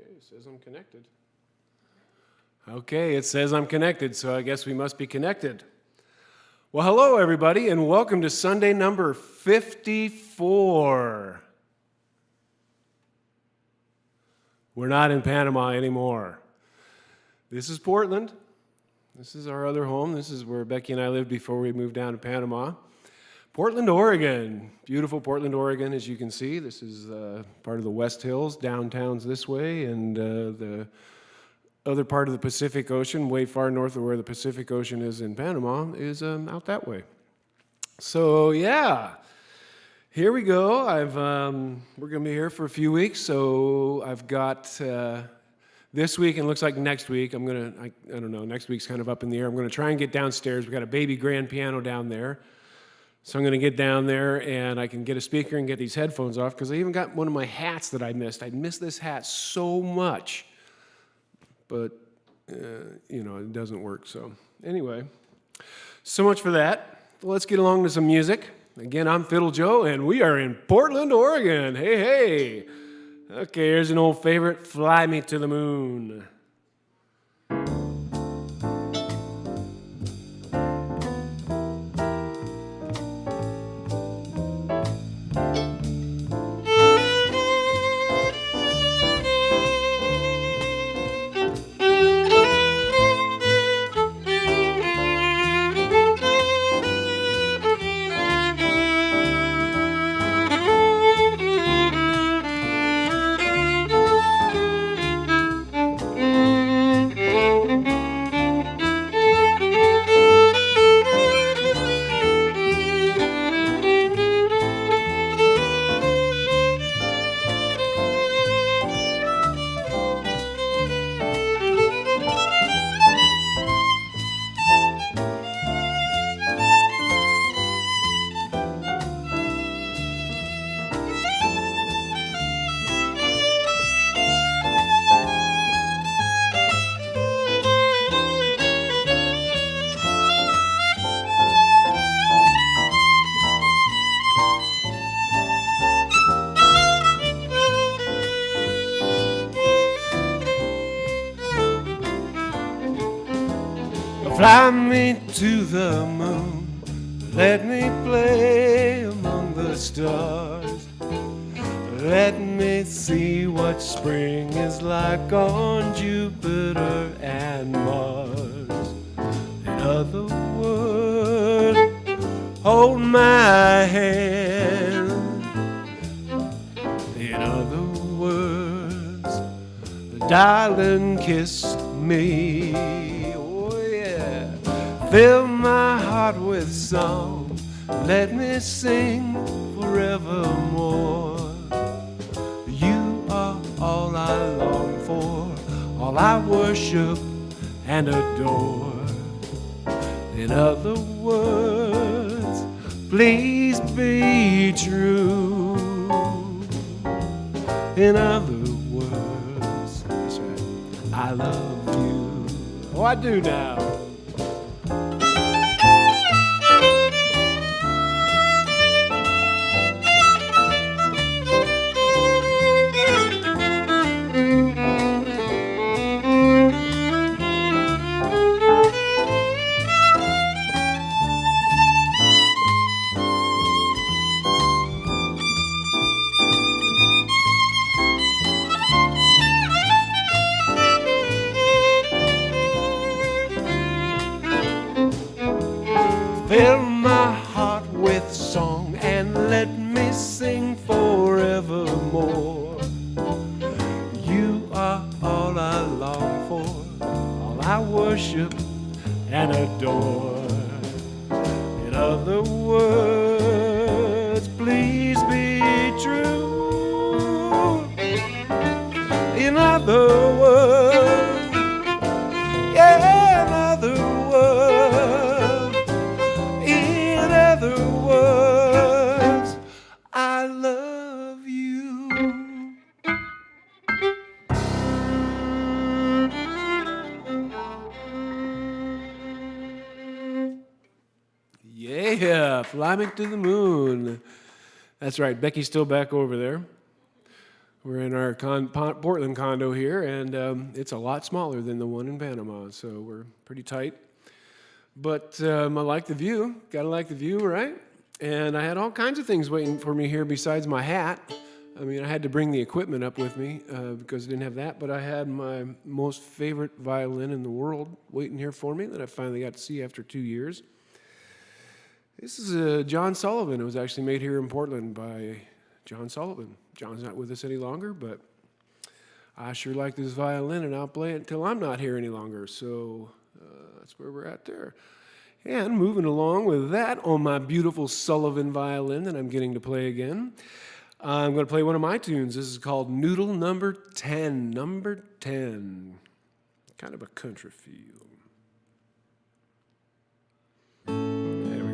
Okay, it says I'm connected. Okay, it says I'm connected, so I guess we must be connected. Well, hello, everybody, and welcome to Sunday number 54. We're not in Panama anymore. This is Portland. This is our other home. This is where Becky and I lived before we moved down to Panama. Portland, Oregon. Beautiful Portland, Oregon, as you can see. This is part of the West Hills. Downtown's this way, and the other part of the Pacific Ocean, way far north of where the Pacific Ocean is in Panama, is out that way. So, yeah. Here we go. We're going to be here for a few weeks, so I've got this week and looks like next week. I don't know, next week's kind of up in the air. I'm going to try and get downstairs. We've got a baby grand piano down there. So I'm going to get down there and I can get a speaker and get these headphones off because I even got one of my hats that I missed. I missed this hat so much, but, it doesn't work. So anyway, so much for that. Let's get along to some music. Again, I'm FiddleJoe, and we are in Portland, Oregon. Hey, hey. Okay, here's an old favorite, Fly Me to the Moon. Fly me to the moon, let me play among the stars. Let me see what spring is like on Jupiter and Mars. In other words, hold my hand. In other words, darling, kiss me. Fill my heart with song, let me sing forevermore. You are all I long for, all I worship and adore. In other words, please be true. In other words, that's right, I love you. Oh, I do now. Fill my heart with song and let me sing forevermore. You are all I long for, all I worship and adore. In other words, please be true. In other words, yeah, in other words, in other words, I love you. Yeah, fly me to the moon. That's right, Becky's still back over there. We're in our Portland condo here, and it's a lot smaller than the one in Panama, so we're pretty tight. But I like the view. Gotta like the view, right? And I had all kinds of things waiting for me here besides my hat. I mean, I had to bring the equipment up with me because I didn't have that, but I had my most favorite violin in the world waiting here for me that I finally got to see after 2 years. This is John Sullivan. It was actually made here in Portland by John Sullivan. John's not with us any longer, but I sure like this violin, and I'll play it until I'm not here any longer. So that's where we're at there. And moving along with that on my beautiful Sullivan violin that I'm getting to play again, I'm going to play one of my tunes. This is called Noodle Number 10. Number 10. Kind of a country feel. There we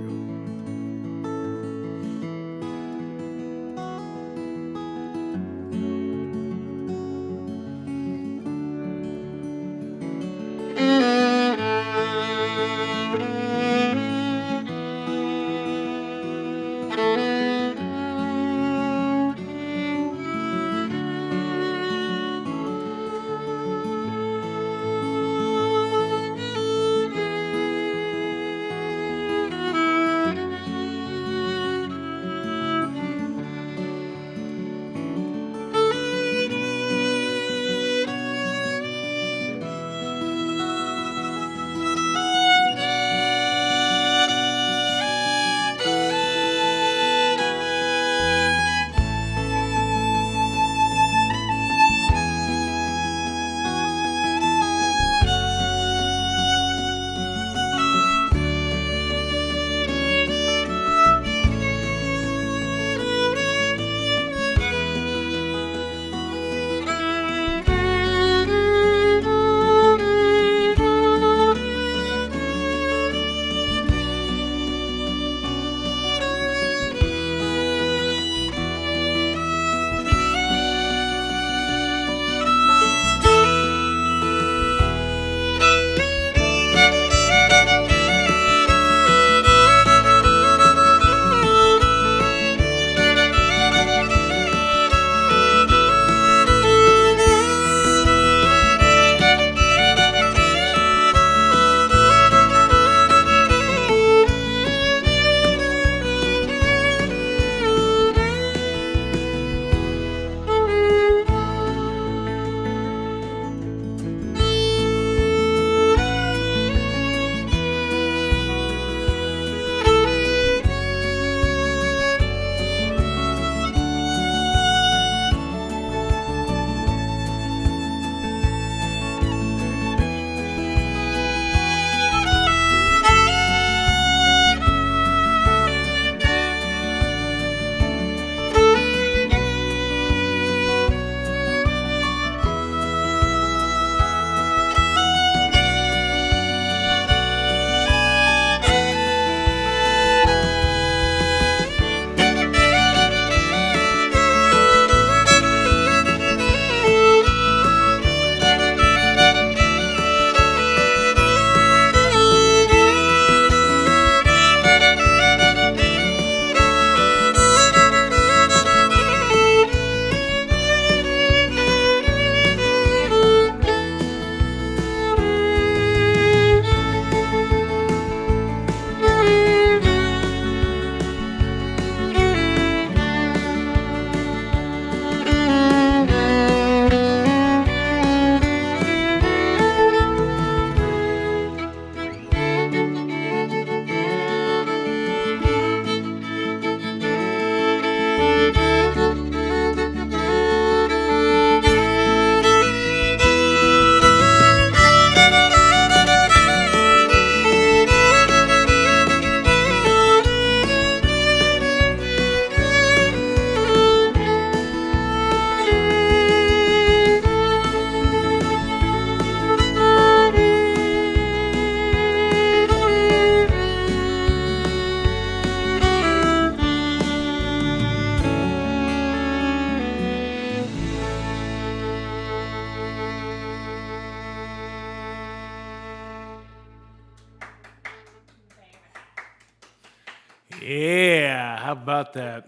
Yeah, how about that?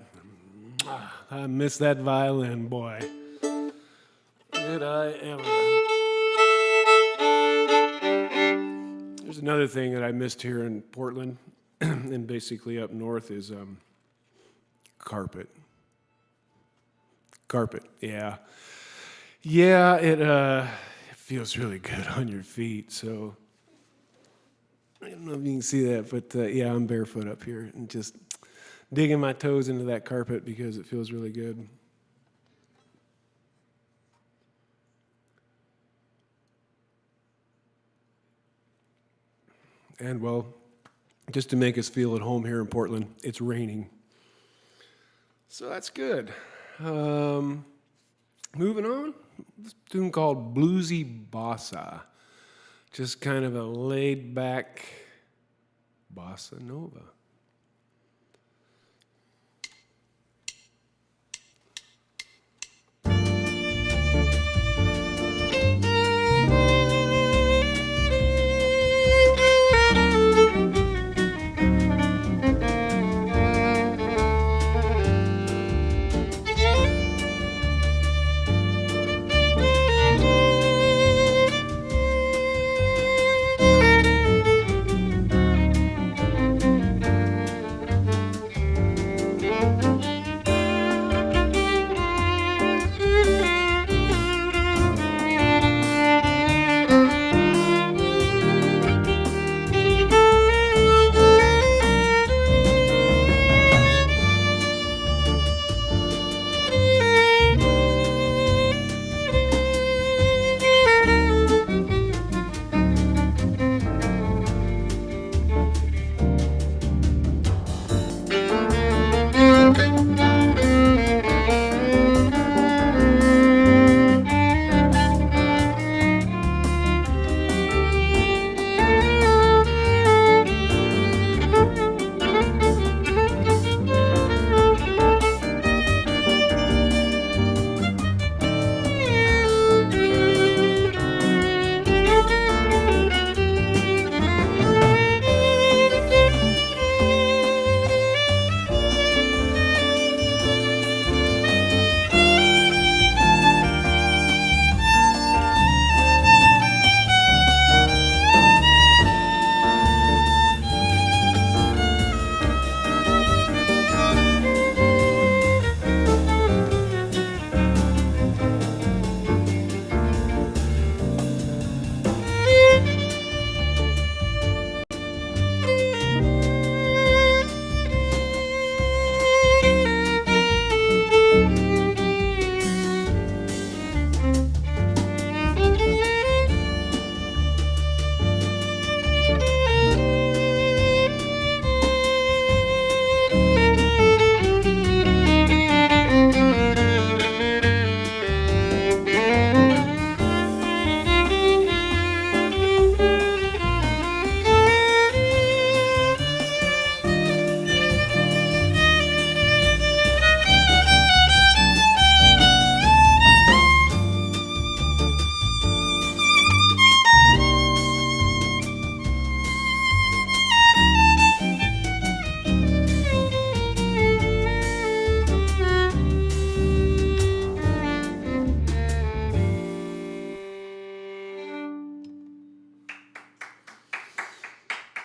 I miss that violin, boy. Did I ever? There's another thing that I missed here in Portland and basically up north is carpet. Carpet, yeah. Yeah, it feels really good on your feet, so I don't know if you can see that, but yeah, I'm barefoot up here and just digging my toes into that carpet because it feels really good. And well, just to make us feel at home here in Portland, it's raining. So that's good. Moving on, this tune called Bluesy Bossa. Just kind of a laid back bossa nova.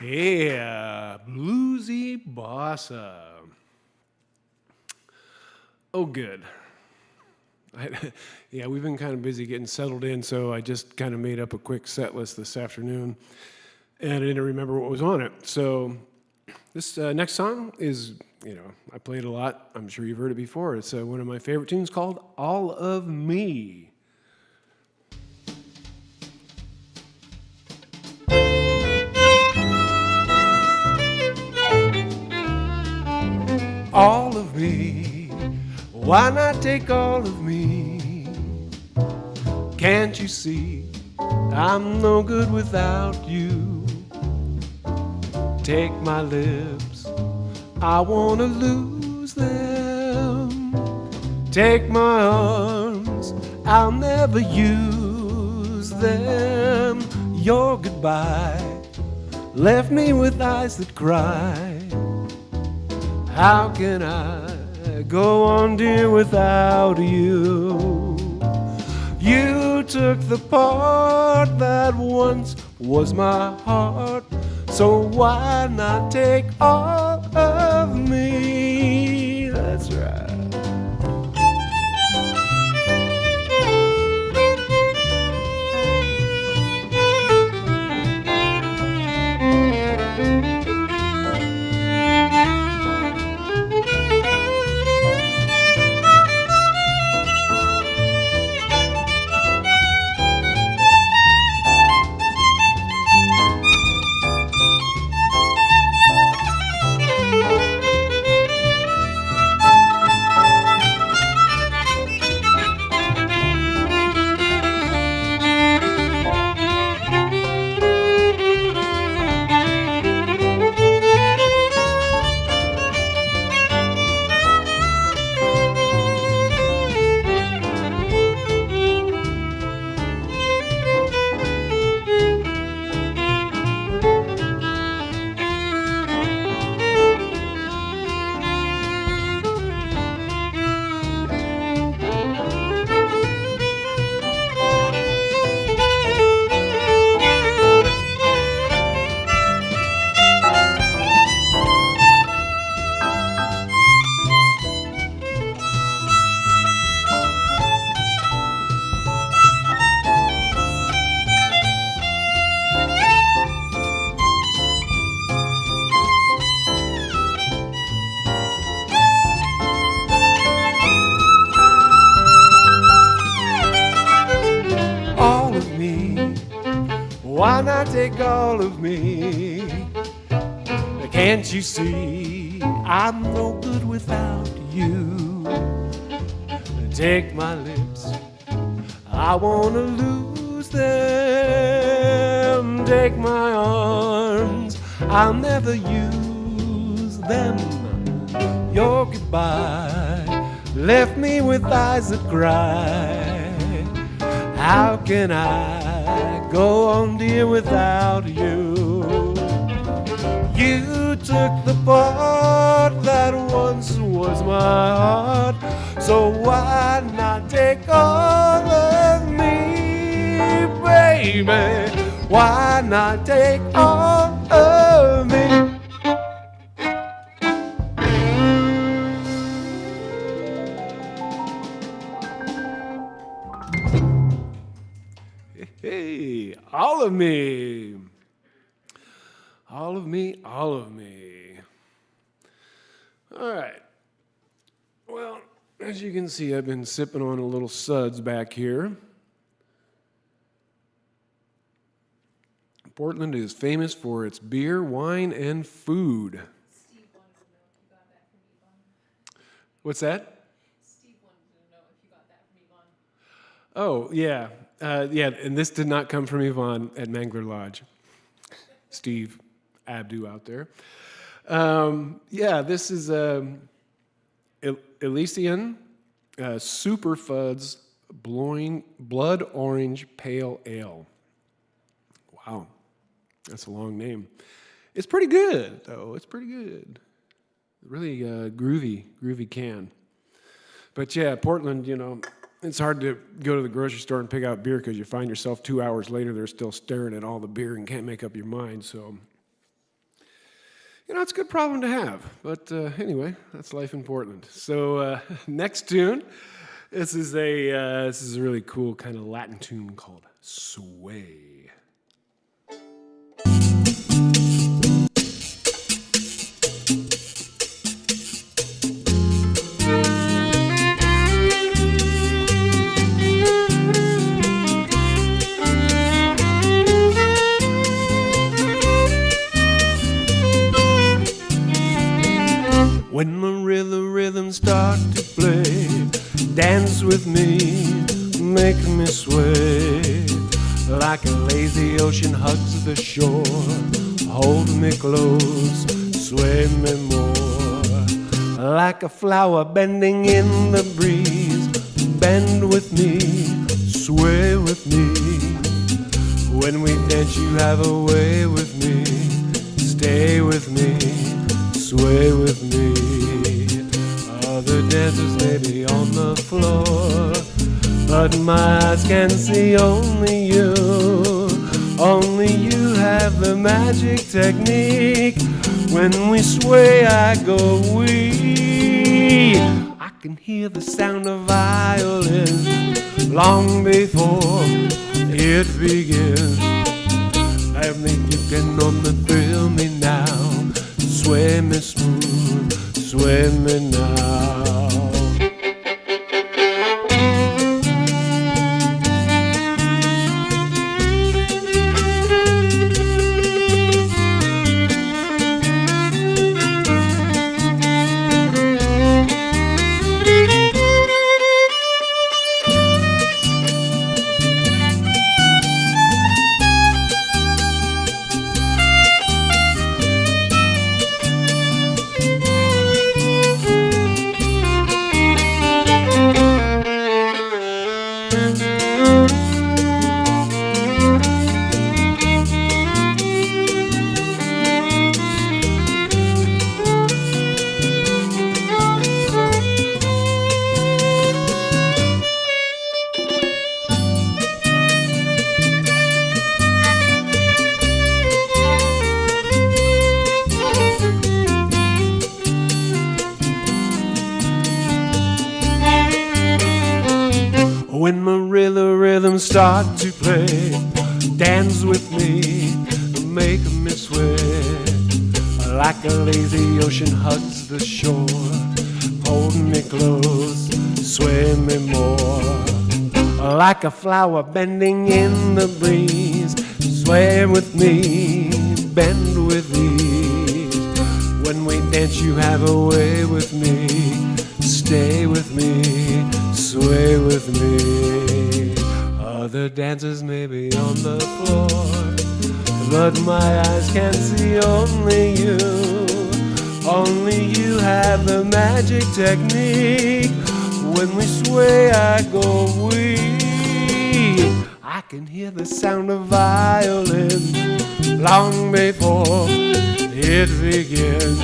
Yeah, Bluesy Bossa. Oh, good. Yeah, we've been kind of busy getting settled in, so I just kind of made up a quick set list this afternoon, and I didn't remember what was on it. So this next song is, I play it a lot. I'm sure you've heard it before. It's one of my favorite tunes called All of Me. All of me, why not take all of me? Can't you see I'm no good without you? Take my lips, I wanna lose them. Take my arms, I'll never use them. Your goodbye left me with eyes that cry. How can I go on, dear, without you? You the part that once was my heart. So why not take all of me? That's right. Why not take all of me? Can't you see I'm no good without you? Take my lips, I wanna lose them. Take my arms, I'll never use them. Your goodbye left me with eyes that cry. How can I go on, dear, without you? You took the part that once was my heart. So why not take all of me, baby? Why not take all of me? Hey, all of me. All of me, all of me. All right. Well, as you can see, I've been sipping on a little suds back here. Portland is famous for its beer, wine, and food. Steve wanted to know if you got that from Yvonne. What's that? Steve wanted to know if you got that from Yvonne. Oh, yeah. Yeah, and this did not come from Yvonne at Mangler Lodge. Steve Abdu out there. Yeah, this is Elysian Super Fudds Blood Orange Pale Ale. Wow, that's a long name. It's pretty good, though. It's pretty good. Really groovy can. But yeah, Portland, you know, it's hard to go to the grocery store and pick out beer because you find yourself 2 hours later, they're still staring at all the beer and can't make up your mind. So, you know, it's a good problem to have. But anyway, that's life in Portland. So next tune, this is a really cool kind of Latin tune called Sway. When the rhythm start to play, dance with me, make me sway. Like a lazy ocean hugs the shore, hold me close, sway me more. Like a flower bending in the breeze, bend with me, sway with me. When we dance you have a way with me, stay with me, sway with me. Other dancers may be on the floor, but my eyes can see only you. Only you have the magic technique. When we sway, I go weak. I can hear the sound of violin long before it begins. I think you can only thrill me now. Sway me smooth, sway me now. When the rhythm start to play, dance with me, make me sway. Like a lazy ocean hugs the shore, hold me close, sway me more. Like a flower bending in the breeze, sway with me, bend with ease. When we dance you have a way with me, stay with me, sway with me. Other dancers may be on the floor, but my eyes can see only you. Only you have the magic technique. When we sway, I go weak. I can hear the sound of violin long before it begins.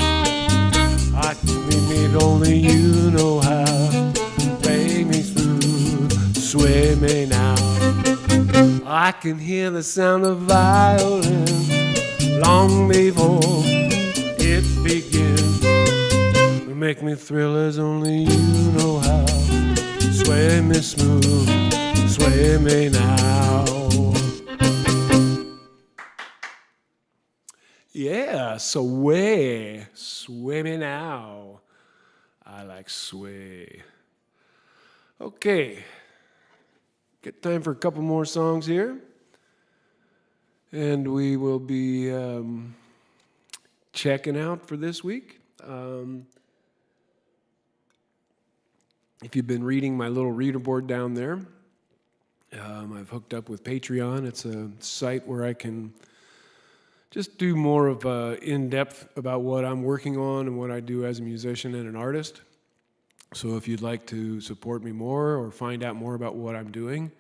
I need only you know how. Play me smooth, sway me now. I can hear the sound of violin long before it begins. Make me thrill as only you know how. Sway me smooth, sway me now. Yeah, sway, sway me now. I like sway. Okay, get time for a couple more songs here. And we will be checking out for this week. If you've been reading my little reader board down there, I've hooked up with Patreon. It's a site where I can just do more of in-depth about what I'm working on and what I do as a musician and an artist. So if you'd like to support me more or find out more about what I'm doing,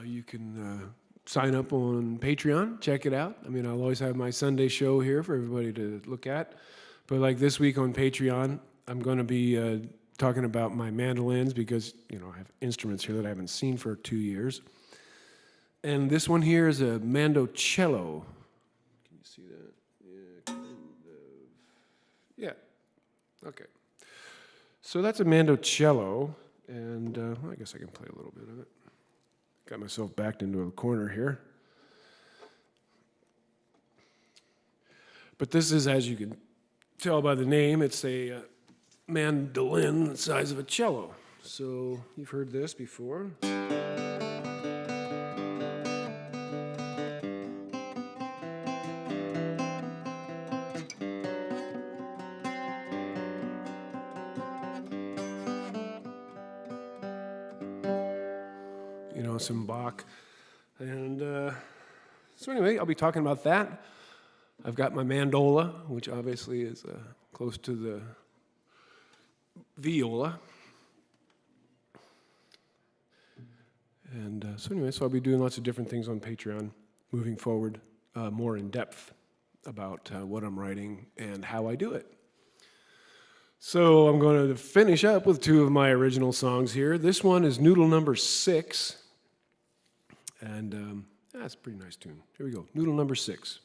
you can sign up on Patreon, check it out. I mean, I'll always have my Sunday show here for everybody to look at. But like this week on Patreon, I'm going to be talking about my mandolins because, you know, I have instruments here that I haven't seen for 2 years. And this one here is a mandocello. Can you see that? Yeah, kind of. Yeah, okay. So that's a mandocello, and I guess I can play a little bit of it. Got myself backed into a corner here. But this is, as you can tell by the name, it's a mandolin the size of a cello. So you've heard this before. You know, some Bach. And so anyway, I'll be talking about that. I've got my mandola, which obviously is close to the viola. And so anyway, so I'll be doing lots of different things on Patreon moving forward, more in depth about what I'm writing and how I do it. So I'm going to finish up with two of my original songs here. This one is Noodle number 6. And that's a pretty nice tune. Here we go. Noodle number 6.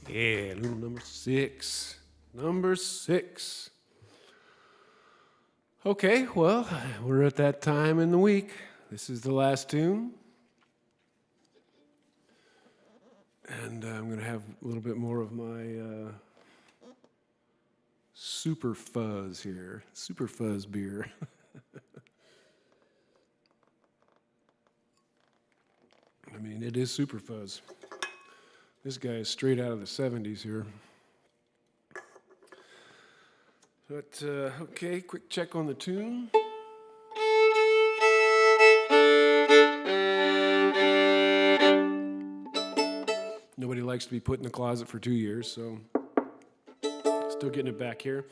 Yeah, Noodle number 6. Number 6. Okay, well, we're at that time in the week. This is the last tune. And I'm going to have a little bit more of my Super Fuzz here. Super Fuzz beer. I mean, it is Super Fuzz. This guy is straight out of the 70s here. But, okay, quick check on the tune. Nobody likes to be put in the closet for 2 years, so still getting it back here.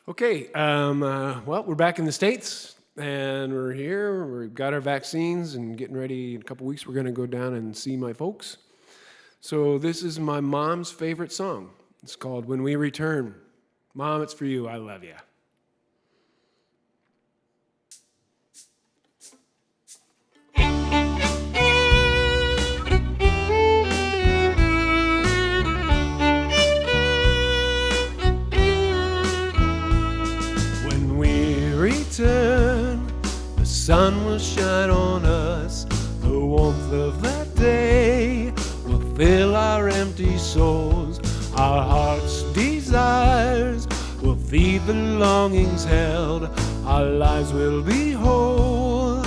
Okay, well, we're back in the States, and we're here. We've got our vaccines and getting ready. In a couple weeks, we're going to go down and see my folks. So this is my mom's favorite song. It's called When We Return. Mom, it's for you. I love you. When we return, the sun will shine on us. The warmth of that day will fill our empty souls. Our heart's desires will feed the longings held. Our lives will be whole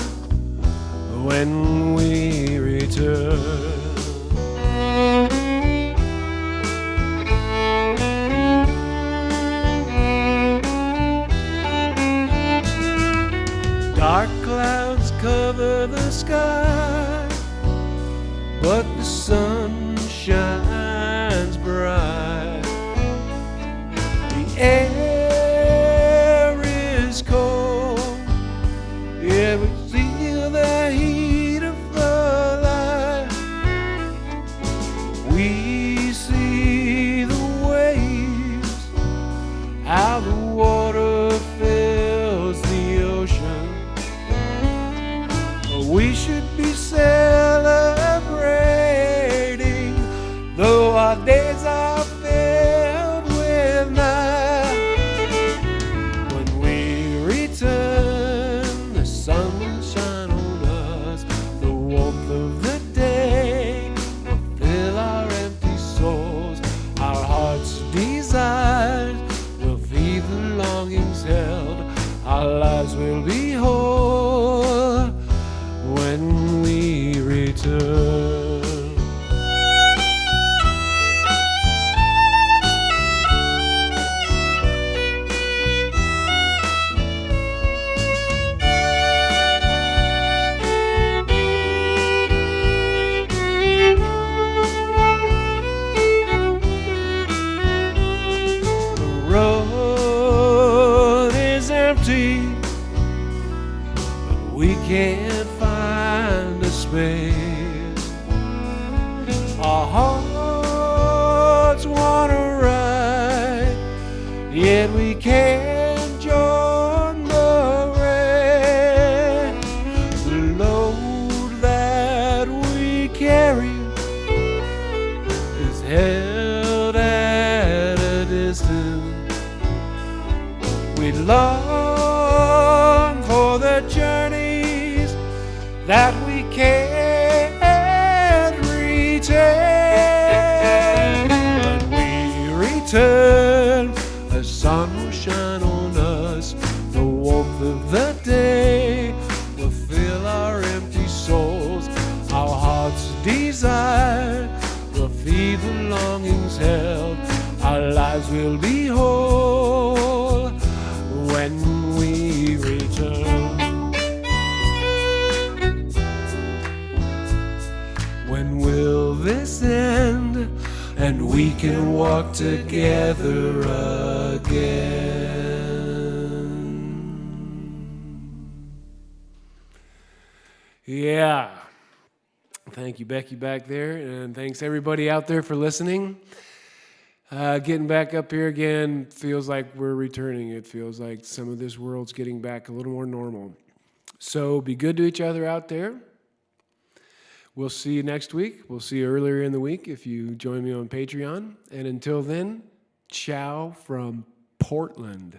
when we return. Dark clouds cover the sky, but the sun shines bright. The air is cold, yet we feel the heat of the light. We see the waves, how the we should be celebrating, though our days are filled with night. When we return, the sun will shine on us, the warmth of the day will fill our empty souls, our hearts' desires will feed the longings held, our lives will be whole when we return. The road is empty, but we can't find a space. Our hearts wanna ride, yet we can't join the race. The load that we carry is held at a distance. We long for the journeys that we can't retain. When we return, the sun will shine on us, the warmth of the day will fill our empty souls, our heart's desire will feed the longings held, our lives will be whole when we return. When will this end and we can walk together again? Yeah. Thank you, Becky, back there, and thanks everybody out there for listening. Getting back up here again feels like we're returning. It feels like some of this world's getting back a little more normal. So be good to each other out there. We'll see you next week. We'll see you earlier in the week if you join me on Patreon. And until then, ciao from Portland.